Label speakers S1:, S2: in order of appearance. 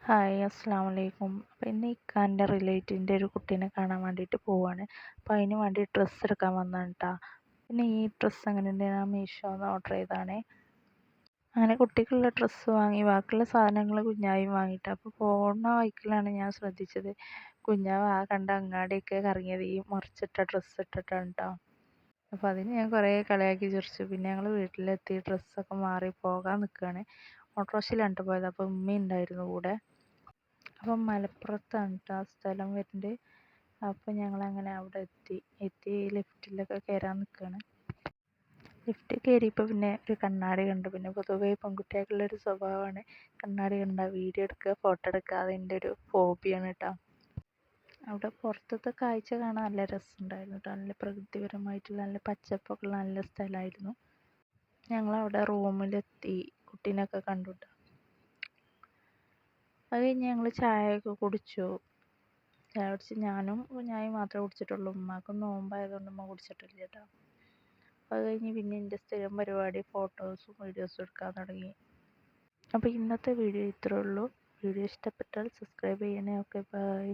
S1: Hi അസ്സലാമലൈക്കും. അപ്പോൾ ഇന്ന് ഇക്കാൻ്റെ റിലേറ്റീവിൻ്റെ ഒരു കുട്ടീനെ കാണാൻ വേണ്ടിയിട്ട് പോവാണ്. അപ്പോൾ അതിന് വേണ്ടി ഡ്രസ്സ് എടുക്കാൻ വന്നതാണ് കേട്ടോ. പിന്നെ ഈ ഡ്രസ്സ് എങ്ങനെയുണ്ട്, ഞാൻ മീഷോന്ന് ഓർഡർ ചെയ്തതാണ്. അങ്ങനെ കുട്ടിക്കുള്ള ഡ്രസ്സ് വാങ്ങി, ബാക്കിയുള്ള സാധനങ്ങൾ കുഞ്ഞായും വാങ്ങിയിട്ട്. അപ്പോൾ പോകുന്ന വഴിക്കിലാണ് ഞാൻ ശ്രദ്ധിച്ചത്, കുഞ്ഞാവ് ആ കണ്ട അങ്ങാടിയൊക്കെ കറങ്ങിയത് ഈ മുറിച്ചിട്ട ഡ്രസ്സ് ഇട്ടിട്ടാണ് കേട്ടോ. അപ്പോൾ അതിന് ഞാൻ കുറേ കളിയാക്കി ചിരിച്ചു. പിന്നെ ഞങ്ങൾ വീട്ടിലെത്തി ഡ്രസ്സൊക്കെ മാറി പോകാൻ നിൽക്കുകയാണ്. ഓട്ടോറിക്ഷയിലാണ് പോയത്. അപ്പോൾ ഉമ്മ ഉണ്ടായിരുന്നു കൂടെ. അപ്പം മലപ്പുറത്താണ് കേട്ടോ ആ സ്ഥലം വരുന്നത്. അപ്പോൾ ഞങ്ങളങ്ങനെ അവിടെ എത്തി ലിഫ്റ്റിലൊക്കെ കയറാൻ നിൽക്കുകയാണ്. ലിഫ്റ്റിൽ കയറിയപ്പോൾ പിന്നെ ഒരു കണ്ണാടി കണ്ടു. പിന്നെ പൊതുവേ പെൺകുട്ടികൾക്കുള്ളൊരു സ്വഭാവമാണ് കണ്ണാടി കണ്ടാൽ വീഡിയോ എടുക്കുക, ഫോട്ടോ എടുക്കുക. അതിൻ്റെ ഒരു ഹോബിയാണ് കേട്ടോ. അവിടെ പുറത്തത്തെ കാഴ്ച കാണാൻ നല്ല രസമുണ്ടായിരുന്നു കേട്ടോ. നല്ല പ്രകൃതിപരമായിട്ടുള്ള നല്ല പച്ചപ്പൊക്കെ ഉള്ള നല്ല സ്ഥലമായിരുന്നു. ഞങ്ങളവിടെ റൂമിലെത്തി കുട്ടീനെയൊക്കെ കണ്ടു കേട്ടോ. അത് കഴിഞ്ഞ് ഞങ്ങൾ ചായയൊക്കെ കുടിച്ചു. ചായ കുടിച്ച് ഞാനും കുഞ്ഞായും മാത്രമേ കുടിച്ചിട്ടുള്ളൂ. ഉമ്മാക്കും നോമ്പായതുകൊണ്ട് ഉമ്മ കുടിച്ചിട്ടില്ല കേട്ടോ. അത് കഴിഞ്ഞ് പിന്നെ എൻ്റെ സ്ഥിരം പരിപാടി ഫോട്ടോസും വീഡിയോസും എടുക്കാൻ തുടങ്ങി. അപ്പോൾ ഇന്നത്തെ വീഡിയോ ഇത്രേ ഉള്ളൂ. വീഡിയോ ഇഷ്ടപ്പെട്ടാൽ സബ്സ്ക്രൈബ് ചെയ്യണേ. Okay, by.